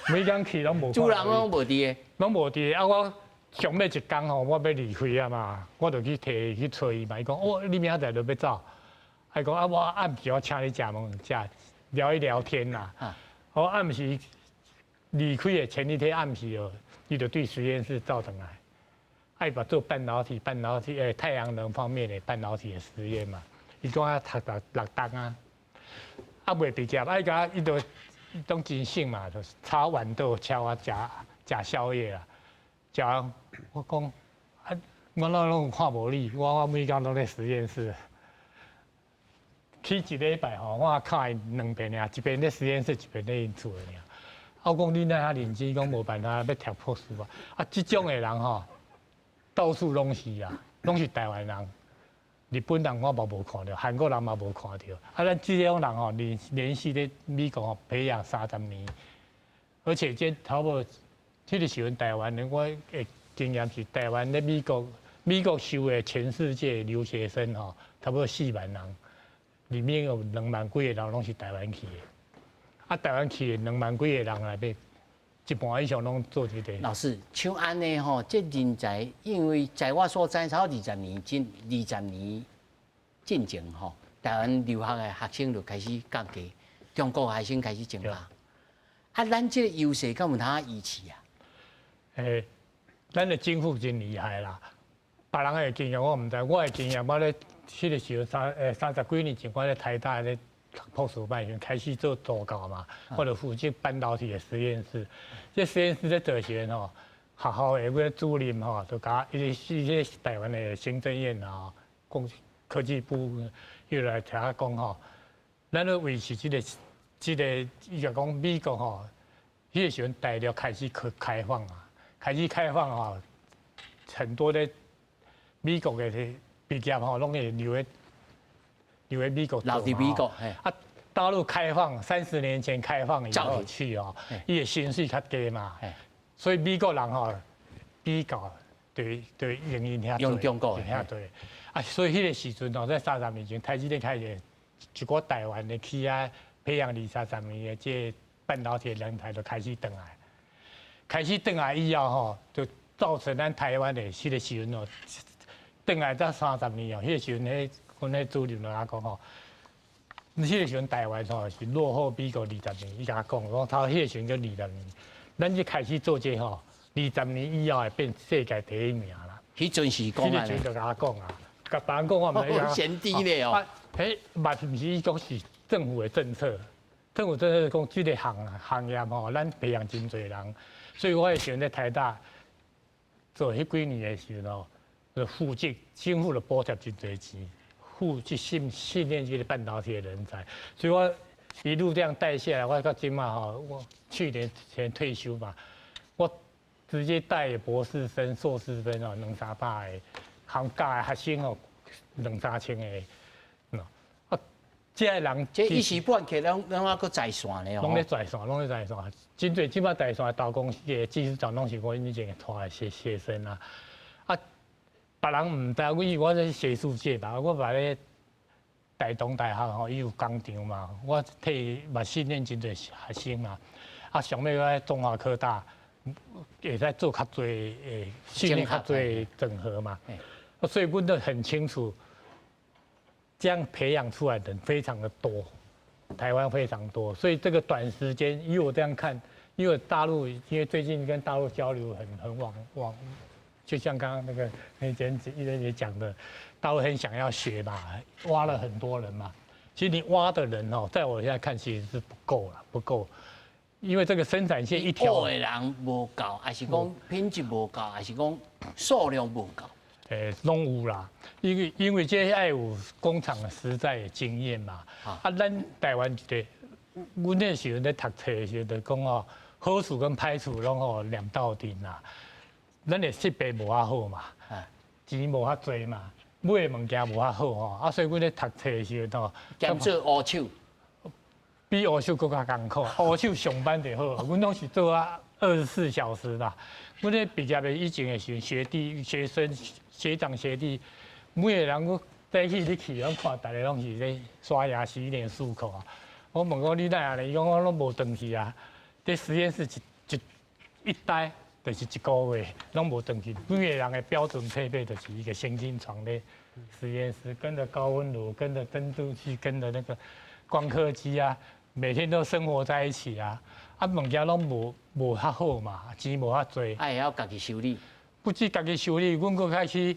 每工去拢无。主人拢无伫个，拢无伫个。啊，我上尾一工吼，我要离开啊嘛，我就去摕去找伊嘛。伊讲，哦，你明仔载就要走。伊讲啊，我暗时我请你食饭，聊一聊天啦。我暗时离开的前一天暗时哦，伊就对实验室走转来，爱把做半导体太阳能方面的半导体的实验嘛。伊讲啊，读6档啊。啊，未毕业，伊就拢真省嘛，就炒豌豆，请我食宵夜啦。食完，我讲啊，我拢看无你，我每工拢在实验室。去一礼拜吼，我看伊2遍尔，一遍在实验室，一遍在因厝尔。我讲你那遐认真，讲无办法要读博士吧？啊，即种的人吼，到处拢是啊，拢是台湾人。日本人我嘛无看到，韩国人嘛无看到。啊，咱这种人吼，连续咧美国吼培养30年，而且这差不多，这个时阵台湾人我的经验是，台湾咧美国收的全世界留学生吼，差不多4万人，里面有2万几个人拢是台湾去的。啊，台湾去的2万几个人内面，一半以上拢做这个。老师，像安尼吼，这人才，因为在我所知，差不多20年进前吼，台湾留学的学生就开始降低，中国学生开始增加。啊，咱这个优势敢有通维持啊？咱的政府真厉害啦。别人的经验我唔知，我的经验我咧迄个时候30几年前，我咧台大咧博士班时开始做助教嘛，我就负责半导体的实验室。这实验室咧做时吼，学校的个主任吼，就甲一些台湾的行政院啊，科技部又来听我讲吼，咱要维持这个，伊就讲美国吼，迄个时阵大陆开始开放啊，吼，很多的美国的毕业吼，拢会留在美国做嘛。留伫美国，啊，大陆开放30年前开放以后去哦，伊的薪水较低嘛，所以美国人吼比较对用用中国遐对。啊，所以迄个时阵吼，在30年前，台积电开始一个台湾的企业培养20-30年的这半导体人才就开始转来，以后吼，就造成咱台湾的迄个时阵哦，转来才30年哦，迄个时阵阮迄主任就甲讲吼，迄个时阵台湾吼是落后美国20年，伊甲我讲他迄个时阵叫20年，咱就开始做这吼，20年以后会变世界第1名啦。迄阵是讲啊，迄个时阵就甲我讲啊。甲别人讲我唔知先低咧哦。迄嘛毋是讲是政府的政策，政府政策讲这个行业吼，咱培养真侪人，所以我也选在台大做迄几年的时候，就政府就补贴真侪钱，去训练这个半导体的人才，所以我一路这样带下来，我到今嘛吼，我去年前退休嘛，我直接带博士生、硕士生哦，200-300个。行教的学生哦，2-3千个，啊，这个人这一时半刻拢啊搁在线咧哦，拢咧在线，真侪即摆在线的大公司的技术长拢是我以前带的学生啊，啊，别人唔知，我是学术界吧，我把咧台东大学吼，伊有工厂嘛，我替嘛训练真侪学生嘛，啊，上尾我中华科大也在做较多训练较多整合嘛。所以问得很清楚，这样培养出来的人非常的多，台湾非常多，所以这个短时间，以我这样看，因为大陆，因为最近跟大陆交流很就像刚刚那个一人也讲的，大卫很想要学嘛，挖了很多人嘛。其实你挖的人哦，在我现在看其实是不够了，不够，因为这个生产线一条挖的人无够，还是讲品质无够，还是讲数量无够？拢有啦，因为这爱有工厂实在的经验嘛。咱台湾一个，阮那时候在读册的时候就讲哦，好处跟歹处拢哦两道顶啦。咱的设备无遐好嘛，钱无遐多嘛，买的物件无遐好吼，所以阮咧读册的时候吼，兼做乌手，比乌手更加艰苦。乌手上班就好，阮拢是做24小时啦。阮咧毕业的以前的时候，学弟、学生、学长、学弟，每个人我早起你去，我看大家拢是咧刷牙、洗脸、漱口啊。我问讲你哪样咧？伊讲我拢无转去啊。在实验室一待就是1个月，拢无转去。每个人的标准配备就是一个先进床的实验室，跟着高温炉，跟着温度计，跟着那个光刻机啊，每天都生活在一起啊。物件拢无较好嘛，钱无较多。也要家己修理。不止家己修理，阮佫开始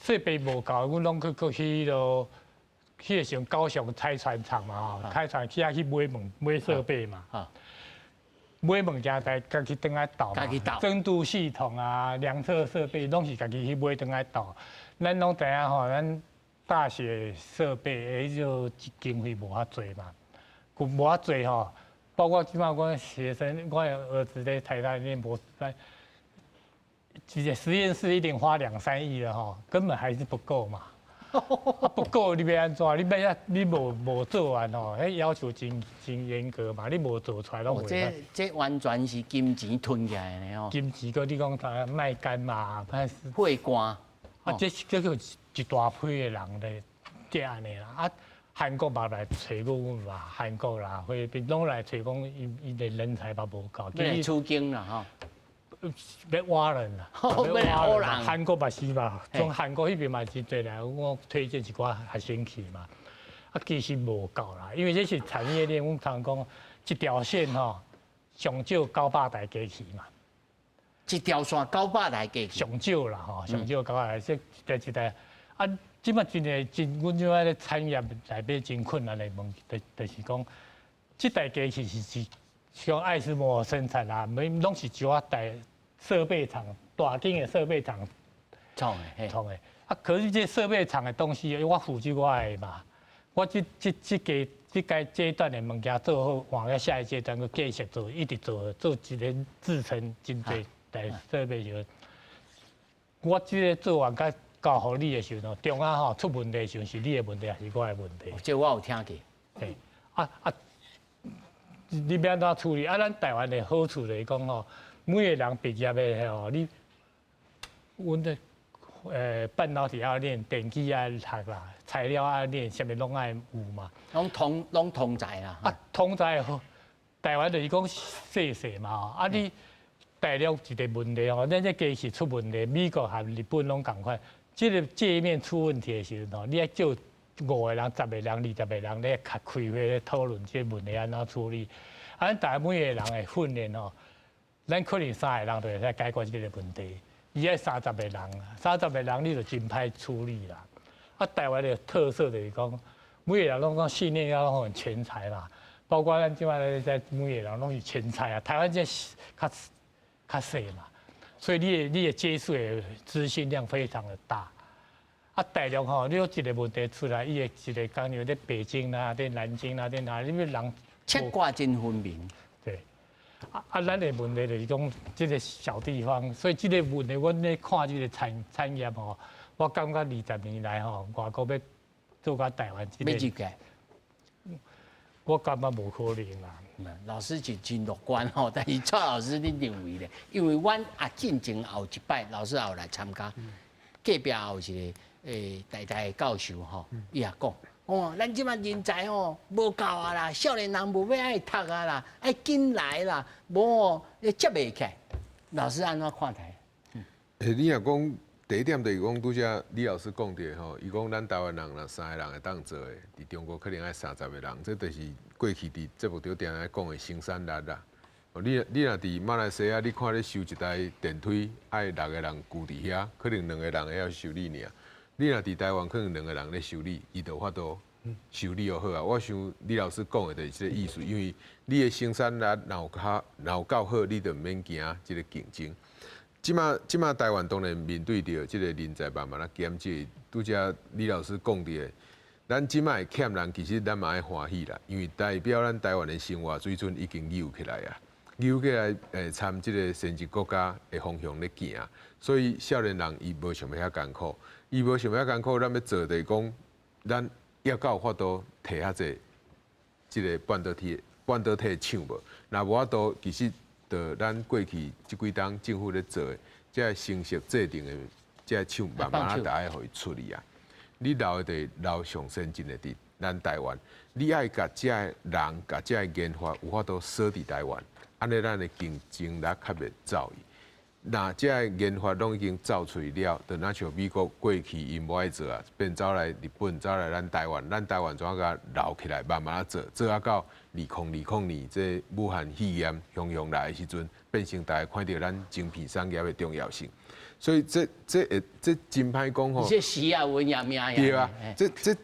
设备无够，阮拢去迄个像高雄拆船厂嘛吼，拆船去买设备嘛。买物件在家己倒来倒嘛，蒸镀系统啊、量测设备拢是家己去买倒来倒。咱拢知影吼，咱大学设备就经费无遐多嘛，无遐多吼。包括即摆我学生，我儿子在台大念博士班，一个实验室一定花2、3亿了吼，根本还是不够嘛。不够你要安怎？你无做完吼，迄要求真严格嘛，你无做出来拢袂。这完全是金钱吞起来的吼。金钱个你讲卖干嘛，配官。这叫一大批的人咧，这安尼啦。韩国嘛来找过阮嘛，韩国啦、菲律宾拢来找讲，伊的人才嘛无够。来出境啦吼，要挖人啦，要挖人。韩国嘛是嘛，从韩国迄边嘛真侪来，我推荐一寡学生去嘛。其实无够啦，因为这是产业链，阮常讲一条线吼，上少900台机器嘛。一条线900台机器。上少啦吼，上少900台，这一台即摆阮即摆咧产业内底真困难的问题，就是讲，即台机器是像爱斯摩生产啦，拢是一寡台设备厂、大间的设备厂创的。可是这设备厂的东西，我负责我的嘛，我这阶段的物件做好，换到下一阶段去继续做，一直做一个制成真侪台设备就，我这个做完交互你的时候，中间吼出问题的时候，是你的问题还是我的问题？这我有听过。嘿，你要安怎处理？咱台湾的好处就是讲吼，每个人毕业的吼，阮的半导体要练，电机要读啦，材料要练，啥物拢爱有嘛。拢通才啦。通才好，台湾就是讲细嘛，你大陆一个问题吼，咱这机器出问题，美国和日本拢共款。这个界面出问题的时候，你要就5个人、10个人、20个人咧开会咧讨论这问题安怎处理。咱大每个人的训练吼，咱可能3个人就会使解决这个问题。伊爱30个人，30个人你就真歹处理啦。台湾的特色就是讲，每个人拢讲训练要很全才啦，包括咱即摆在每个人拢是全才啊。台湾这较细嘛。所以你的接触的资讯量非常的大，大陆吼，你有一个问题出来，伊会一个讲像在北京啦、在南京啦、在哪，因为人切割真分明。对，咱的问题就是讲这个小地方，所以这个问题，阮咧看这个产业吼，我感觉20年来吼，外国要做到台湾这个，我感觉无可能啦。老师是真乐观吼，但是蔡老师你认为咧？因为阮进前后一摆，老师也有来参加，隔壁有一个大的教授吼，伊也讲，咱即摆人才吼无够啊啦，少年人无要爱读啊啦，爱紧来啦，无接袂起来。老师安怎看待？你若讲第一点就是讲，拄则李老师讲的吼，伊讲咱台湾人啦3个人会当做的，伫中国可能爱30个人，这就是过去伫节目中定爱讲的生产力啦。你若伫马来西亚，你看咧修一台电梯，爱6个人住伫遐，可能2个人会晓修理尔。你若伫台湾，可能2个人咧修理，伊就法度修理又好啊。我想李老师讲的就是这个意思，因为你的生产力若够好，你就免惊这个竞争。即马台湾当然面对着这个人才慢慢减少，拄则李老师讲的，咱即马欠人，其实咱嘛爱欢喜啦，因为代表咱台湾的生活水准已经有起来啊。有起来，参即个先进国家的方向咧行，所以少年人伊无想要遐艰苦，伊无想要艰苦，咱要做就是讲，咱要有法度摕遐济即个半导体的厂无，若无法度，其实就咱过去即几冬政府咧做的，即个成熟制定的，即个厂慢慢大家互伊处理啊。你留的就留上先进的伫咱台湾，你爱甲遮个人、甲遮个研发有法度锁伫台湾。安尼，咱的竞争力较袂走伊。那这个研发拢已经走出去了，就那像美国过去因无爱做啊，变走来日本，走来咱台湾，咱台湾怎啊甲留起来，慢慢做，做啊到2020年这武汉肺炎汹涌来的时阵，变成大家看到咱晶片产业的重要性。所以这真歹讲吼。这时啊，文也命呀。对啊，这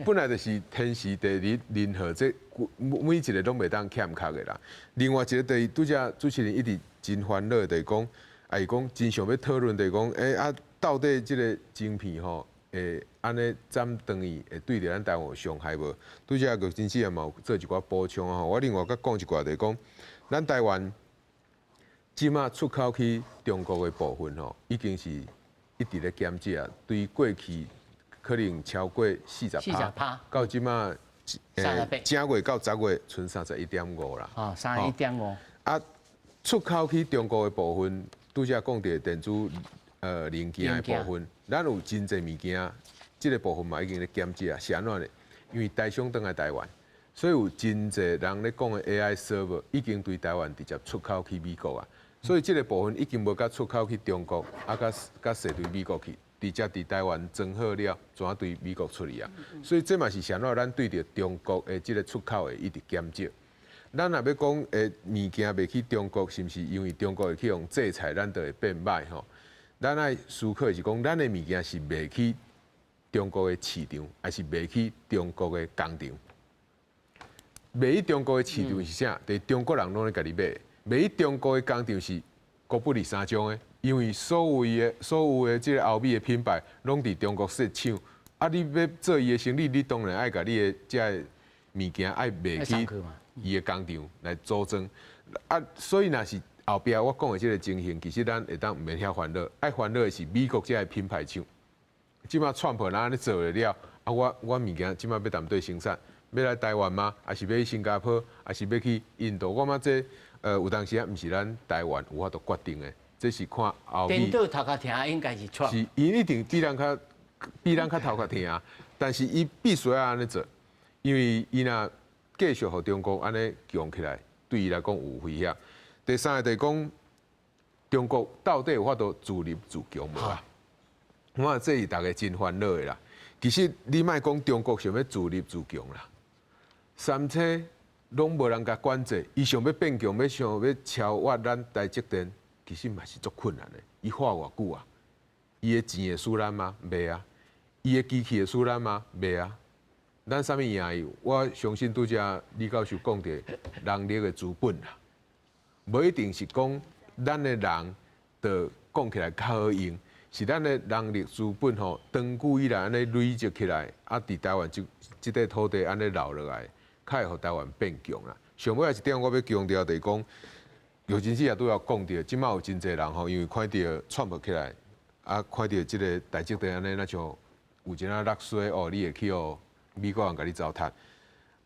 本来就是天时地利人和，这每一个拢袂当欠缺的啦。另外一个就是拄则主持人一直真烦恼，就是讲，哎讲真想要讨论，就是讲，到底这个晶片吼，安尼斩断伊会对着咱台湾有伤害无？拄则个真正嘛有做一寡补充吼。我另外佮讲一寡，就是讲，咱台湾即马出口去中国的部分吼，已经是一直咧减少，对过去。可能超过40%，到即马正月到10月，剩31.5啦。哦，31.5。出口去中国的部分，拄则讲到电子零件的部分，咱有真侪物件，这个部分嘛已经咧减少，是安怎呢？因为台商倒来台湾，所以有真侪人咧讲的 AI server 已经对台湾直接出口去美国啊，所以这个部分已经无甲出口去中国，甲射对美国去。直接伫台湾装好了，怎对美国处理啊？所以这嘛是啥物？咱对着中国的这个出口的一直减少。咱若要讲物件袂去中国，是毋是因为中国会去用制裁，咱就会变歹吼？咱爱思考是讲，咱的物件是卖去中国的市场，还是卖去中国的工厂？卖去中国的市场是啥？就是中国人拢咧家己买。卖去中国的工厂是国不离三种的。因为所有的这个欧美的品牌，拢伫中国设厂，你要做伊的生意，你当然爱甲你的这个物件爱卖去伊的工厂来组装。所以若是后壁我讲的这个情形，其实咱会当毋免遐烦恼，爱烦恼的是美国这个品牌厂。即马川普安尼做了，我物件即马要谈对生产，要来台湾吗？还是要去新加坡？还是要去印度？我嘛这有当时啊，毋是咱台湾有法度决定的。这是看后面。颠倒头壳听应该是错。是，伊一定比咱较头壳听，但是伊必须要安尼做，因为伊若继续互中国安尼强起来，对伊来讲有威胁。第三个就是讲，中国到底有法度自立自强无啊？我这是大家真烦恼的啦。其实你莫讲中国想要自立自强啦，三车拢无人甲管制，伊想要变强，想要超越咱台积电。其实嘛是足困难的，伊花偌久啊？伊的钱会输咱吗？袂啊！伊的机器会输咱吗？袂啊！咱啥物赢伊？我相信拄则李教授讲的人力的资本啦，无一定是讲咱的人就讲起来较好用，是咱的人力资本吼，长久以来安尼累积起来，伫台湾即块土地安尼留落来，较会互台湾变强啦。上尾一点我要强调就是讲。尤其是也都要讲到，即摆有真侪人吼，因为看到创不起来，看到即个台积电安尼，那像有一仔落水哦，你会去哦，美国人甲你糟蹋。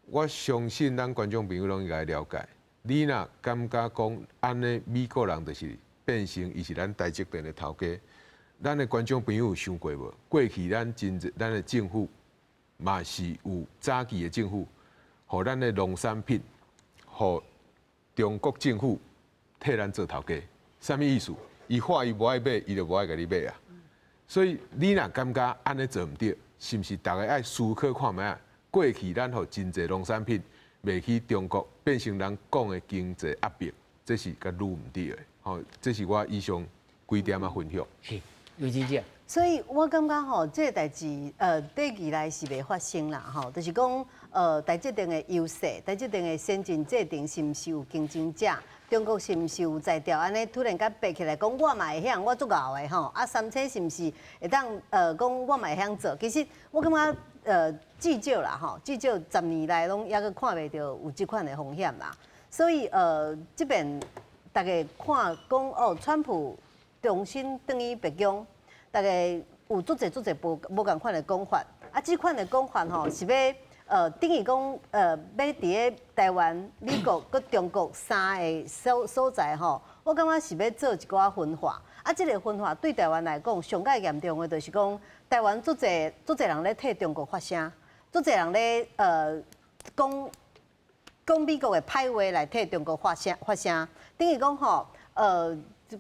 我相信咱观众朋友拢应该了解，你若感觉讲安尼美国人就是变成伊是咱台积电的头家，咱的观众朋友有想过无？过去咱的政府嘛是有早期的政府，互咱的农产品，互中国政府。替咱做头家，啥物意思？伊话伊无爱买，伊就无爱甲你买啊。所以你若感觉安尼做毋对，是毋是大家爱思考看觅啊？过去咱互真侪农产品卖去中国，变成人讲的经济压迫，这是甲愈唔对的。吼，这是我以上几点啊分享。是，刘姐姐，所以我感觉吼，这个代志短期内是袂发生啦，吼，就是讲台积电的优势，台积电的先进制定是毋是有竞争者？中国是毋是有在调安尼突然间爬起来讲我嘛会晓，我足敖的吼，啊三星是毋是会当讲我嘛会晓做？其实我感觉至少啦吼，至少10年来拢还阁看袂到有即款的风险啦。所以这边大家看讲哦，川普重新转去白宫，大家有足侪无共款的讲法，啊，即款的讲法吼是要等于讲要伫咧台湾、美国、佮中国三个所在吼，我感觉是要做一寡分化。啊，即个分化对台湾来讲，上界严重的就是讲，台湾足侪人咧替中国发声，足侪人咧讲美国的歹话来替中国发声，等于讲吼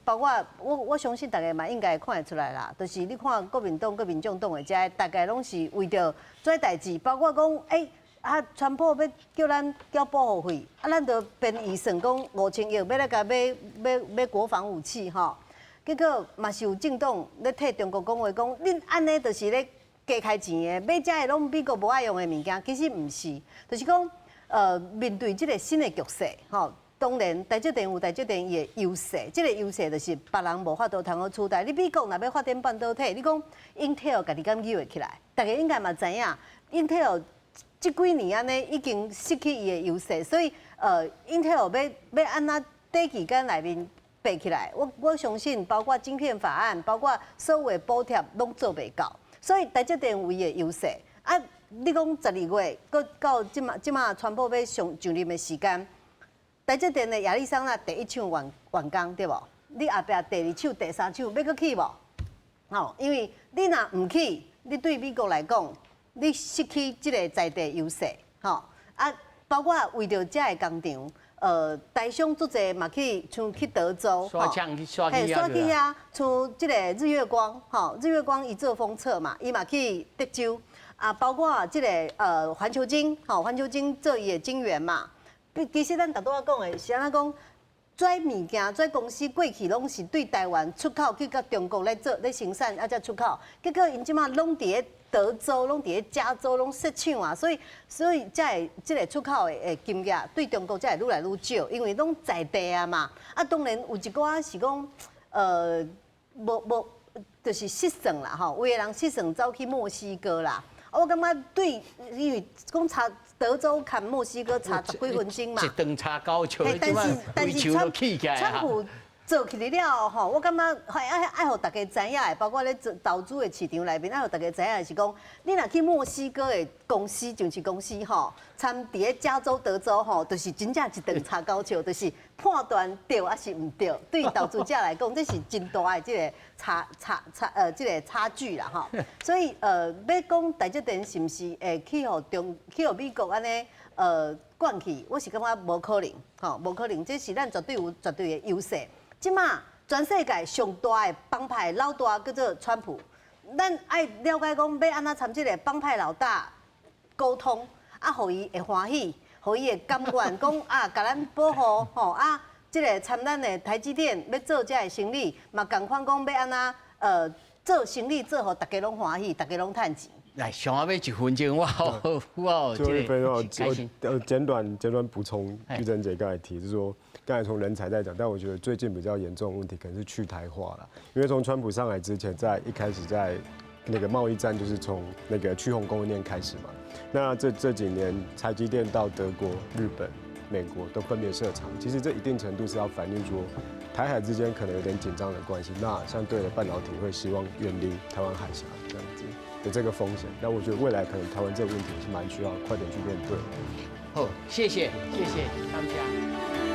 包括我相信大家嘛应该看得出来啦，就是你看国民党、民众党的这大概拢是为着做代志，包括讲川普要叫咱交保护费，啊，咱就编预算讲5000亿要来甲买国防武器吼，结果嘛是有政党咧替中国讲话，讲恁安尼就是咧加开钱的，买这个拢美国无爱用的物件，其实毋是，就是讲面对这个新的局势吼。当然，台积电有台积电伊的优势，这个优势就是别人无法度通好取代。你美国若要发展半导体，你讲 Intel 家己敢有会起来？大家应该嘛知影 ，Intel 这几年安尼已经失去伊的优势，所以Intel 要安怎短期间内面爬起来？我相信，包括晶片法案，包括所有的补贴拢做袂到，所以台积电有伊的优势。啊，你讲12月，到即马川普要上任的时间。台积电的亚利桑那第一厂完工对无？你后壁第二厂、第三厂要搁起无？吼，因为你若唔起，你对美国来讲，你失去即个在地优势，吼啊，包括为着这个工厂，台商足侪嘛去德州，刷去遐，像即个日月光，吼，日月光伊做封测嘛，伊嘛去德州，啊，包括即个环球晶，吼，环球晶做伊的晶圆嘛。其实咱大多讲的是安怎讲，做物件、做公司过去拢是对台湾出口去到中国咧生产，啊才出口。结果因即马拢伫咧德州、拢伫咧加州拢设厂啊，所以才会即个出口的金额对中国才会愈来愈少，因为拢在地啊嘛。啊，当然有一寡是讲无就是失算啦吼，有的人失算走去墨西哥啦。我感觉对，因为讲差德州看墨西哥差10几分钟嘛，一顿差高球，但是川普做起来了吼，我感觉爱互大家知影的，包括咧投资的市场内面，爱互大家知影的是讲，你若去墨西哥的公司、上市公司吼，参伫咧加州、德州吼，就是真正一顿差高球，就是判断对还是唔对，对投资者来讲，这是真大的这个这个差距啦吼。所以要讲台积电是毋是会去互美国安尼灌去，我是感觉无可能吼，无可能，这是咱绝对有绝对的优势。即马全世界上大的帮派老大叫做川普，咱爱了解讲要安怎参这个帮派老大沟通，啊，互伊会欢喜，互伊会甘愿讲啊，甲咱保护吼啊，这个参咱的台积电要做这个生意，嘛共款讲要安怎做生意做互大家拢欢喜，大家拢趁钱。来，上要1分钟，我就1分钟，开心。简短补充玉珍姐刚才提，就是说刚才从人才在讲，但我觉得最近比较严重的问题可能是去台化了，因为从川普上来之前，在一开始在那个贸易战就是从那个去红供应链开始嘛，那这几年台积电到德国、日本、美国都分别设厂，其实这一定程度是要反映说台海之间可能有点紧张的关系，那相对的半导体会希望远离台湾海峡这样子。有这个风险，那我觉得未来可能台湾这个问题是蛮需要快点去面对的。好，谢谢，感谢。